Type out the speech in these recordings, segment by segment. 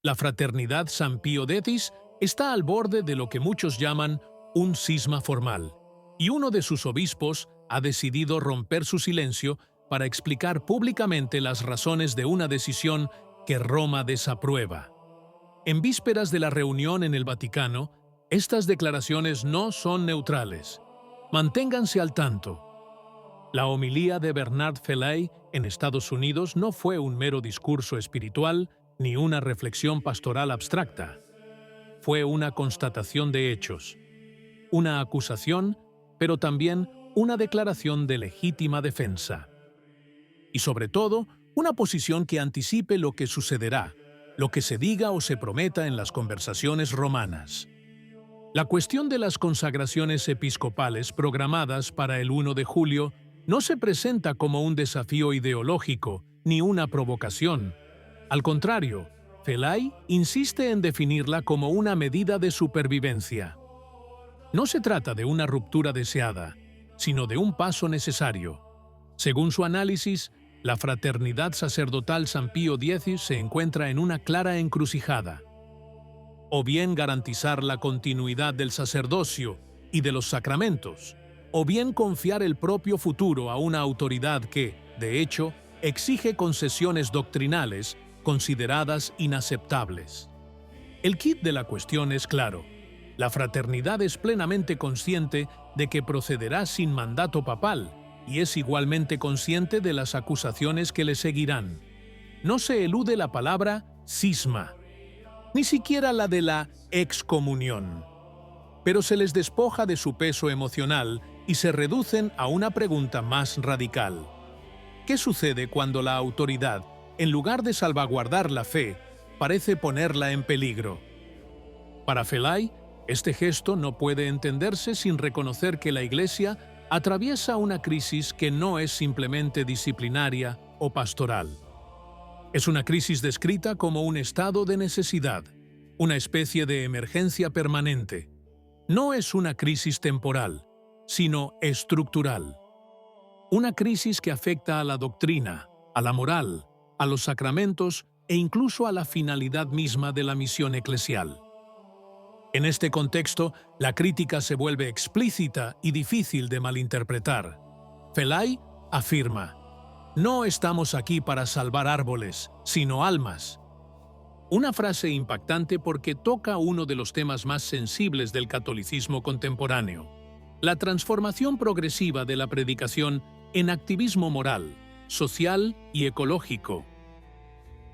La Fraternidad San Pío X está al borde de lo que muchos llaman un cisma formal, y uno de sus obispos ha decidido romper su silencio para explicar públicamente las razones de una decisión que Roma desaprueba. En vísperas de la reunión en el Vaticano, estas declaraciones no son neutrales. Manténganse al tanto. La homilía de Bernard Fellay en Estados Unidos no fue un mero discurso espiritual ni una reflexión pastoral abstracta. Fue una constatación de hechos, una acusación, pero también una declaración de legítima defensa. Y sobre todo, una posición que anticipe lo que sucederá, lo que se diga o se prometa en las conversaciones romanas. La cuestión de las consagraciones episcopales programadas para el 1 de julio no se presenta como un desafío ideológico ni una provocación. Al contrario, Fellay insiste en definirla como una medida de supervivencia. No se trata de una ruptura deseada, sino de un paso necesario. Según su análisis, la Fraternidad Sacerdotal San Pío X se encuentra en una clara encrucijada. O bien garantizar la continuidad del sacerdocio y de los sacramentos, o bien confiar el propio futuro a una autoridad que, de hecho, exige concesiones doctrinales consideradas inaceptables. El quid de la cuestión es claro. La fraternidad es plenamente consciente de que procederá sin mandato papal y es igualmente consciente de las acusaciones que le seguirán. No se elude la palabra cisma, ni siquiera la de la excomunión. Pero se les despoja de su peso emocional y se reducen a una pregunta más radical. ¿Qué sucede cuando la autoridad, en lugar de salvaguardar la fe, parece ponerla en peligro? Para Fellay, este gesto no puede entenderse sin reconocer que la Iglesia atraviesa una crisis que no es simplemente disciplinaria o pastoral. Es una crisis descrita como un estado de necesidad, una especie de emergencia permanente. No es una crisis temporal, sino estructural. Una crisis que afecta a la doctrina, a la moral, a los sacramentos e incluso a la finalidad misma de la misión eclesial. En este contexto, la crítica se vuelve explícita y difícil de malinterpretar. Fellay afirma: «No estamos aquí para salvar árboles, sino almas». Una frase impactante porque toca uno de los temas más sensibles del catolicismo contemporáneo: la transformación progresiva de la predicación en activismo moral, social y ecológico.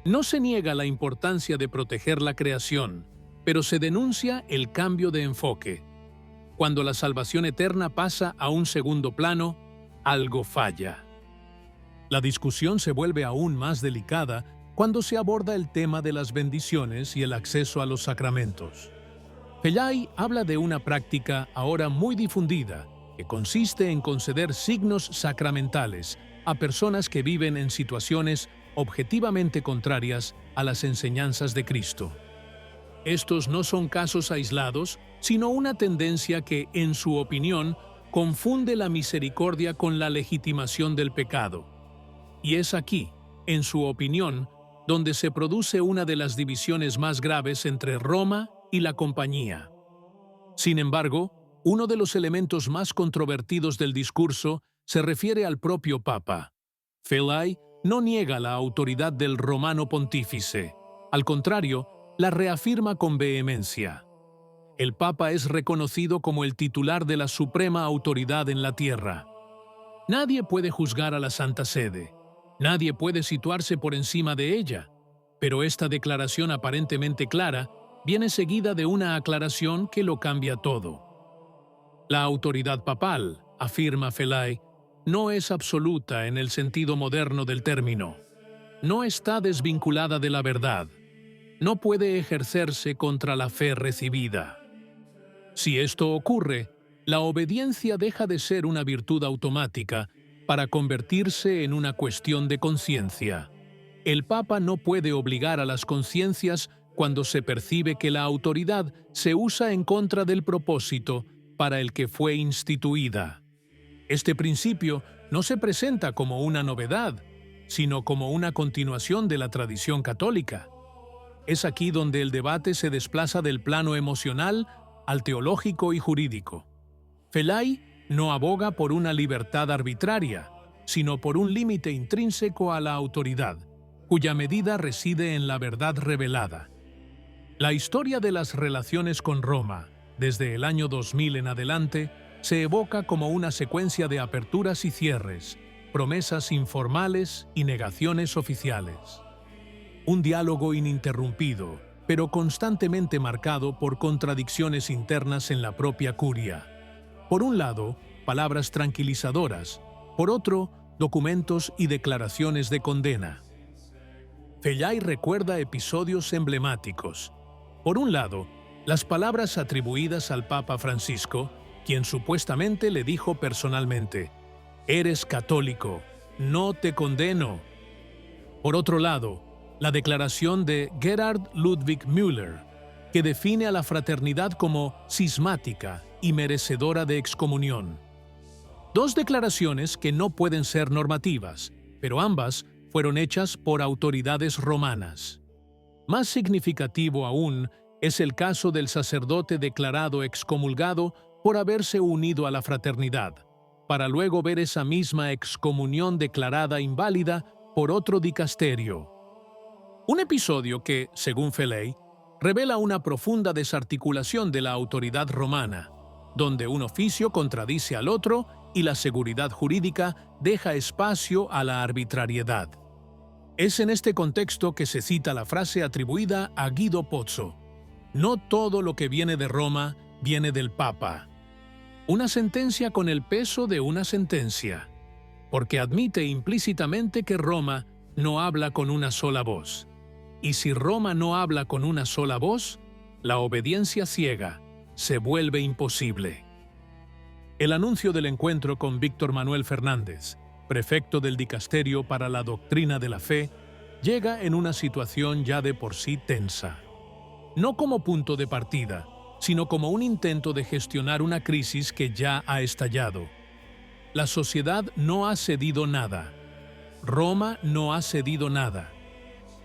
No se niega la importancia de proteger la creación, pero se denuncia el cambio de enfoque. Cuando la salvación eterna pasa a un segundo plano, algo falla. La discusión se vuelve aún más delicada cuando se aborda el tema de las bendiciones y el acceso a los sacramentos. Fellay habla de una práctica ahora muy difundida, que consiste en conceder signos sacramentales a personas que viven en situaciones objetivamente contrarias a las enseñanzas de Cristo. Estos no son casos aislados, sino una tendencia que, en su opinión, confunde la misericordia con la legitimación del pecado. Y es aquí, en su opinión, donde se produce una de las divisiones más graves entre Roma y la Compañía. Sin embargo, uno de los elementos más controvertidos del discurso se refiere al propio Papa. Fellay no niega la autoridad del romano pontífice. Al contrario, la reafirma con vehemencia. El Papa es reconocido como el titular de la suprema autoridad en la tierra. Nadie puede juzgar a la Santa Sede. Nadie puede situarse por encima de ella. Pero esta declaración aparentemente clara viene seguida de una aclaración que lo cambia todo. La autoridad papal, afirma Fellay, no es absoluta en el sentido moderno del término. No está desvinculada de la verdad. No puede ejercerse contra la fe recibida. Si esto ocurre, la obediencia deja de ser una virtud automática para convertirse en una cuestión de conciencia. El Papa no puede obligar a las conciencias cuando se percibe que la autoridad se usa en contra del propósito para el que fue instituida. Este principio no se presenta como una novedad, sino como una continuación de la tradición católica. Es aquí donde el debate se desplaza del plano emocional al teológico y jurídico. Felay no aboga por una libertad arbitraria, sino por un límite intrínseco a la autoridad, cuya medida reside en la verdad revelada. La historia de las relaciones con Roma, desde el año 2000 en adelante, se evoca como una secuencia de aperturas y cierres, promesas informales y negaciones oficiales. Un diálogo ininterrumpido, pero constantemente marcado por contradicciones internas en la propia curia. Por un lado, palabras tranquilizadoras, por otro, documentos y declaraciones de condena. Felay recuerda episodios emblemáticos. Por un lado, las palabras atribuidas al Papa Francisco, quien supuestamente le dijo personalmente: «Eres católico, no te condeno». Por otro lado, la declaración de Gerhard Ludwig Müller, que define a la fraternidad como cismática y merecedora de excomunión. Dos declaraciones que no pueden ser normativas, pero ambas fueron hechas por autoridades romanas. Más significativo aún es el caso del sacerdote declarado excomulgado por haberse unido a la fraternidad, para luego ver esa misma excomunión declarada inválida por otro dicasterio. Un episodio que, según Felay, revela una profunda desarticulación de la autoridad romana, donde un oficio contradice al otro y la seguridad jurídica deja espacio a la arbitrariedad. Es en este contexto que se cita la frase atribuida a Guido Pozzo: «No todo lo que viene de Roma viene del Papa». Una sentencia con el peso de una sentencia, porque admite implícitamente que Roma no habla con una sola voz. Y si Roma no habla con una sola voz, la obediencia ciega se vuelve imposible. El anuncio del encuentro con Víctor Manuel Fernández, prefecto del Dicasterio para la Doctrina de la Fe, llega en una situación ya de por sí tensa. No como punto de partida, sino como un intento de gestionar una crisis que ya ha estallado. La sociedad no ha cedido nada. Roma no ha cedido nada.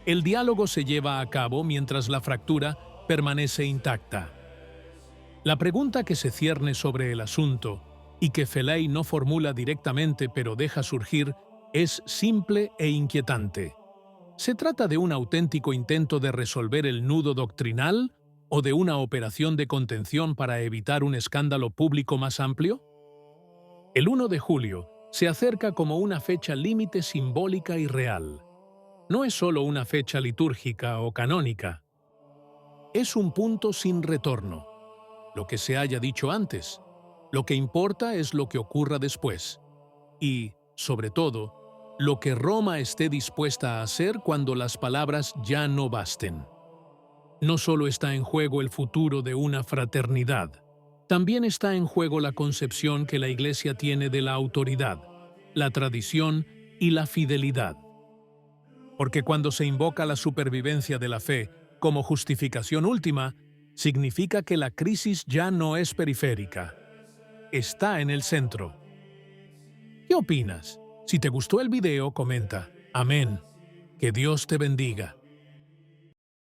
El diálogo se lleva a cabo mientras la fractura permanece intacta. La pregunta que se cierne sobre el asunto, y que Felay no formula directamente pero deja surgir, es simple e inquietante. ¿Se trata de un auténtico intento de resolver el nudo doctrinal o de una operación de contención para evitar un escándalo público más amplio? El 1 de julio se acerca como una fecha límite simbólica y real. No es solo una fecha litúrgica o canónica. Es un punto sin retorno. Lo que se haya dicho antes, lo que importa es lo que ocurra después. Y, sobre todo, lo que Roma esté dispuesta a hacer cuando las palabras ya no basten. No solo está en juego el futuro de una fraternidad, también está en juego la concepción que la Iglesia tiene de la autoridad, la tradición y la fidelidad. Porque cuando se invoca la supervivencia de la fe como justificación última, significa que la crisis ya no es periférica, está en el centro. ¿Qué opinas? Si te gustó el video, comenta. Amén. Que Dios te bendiga.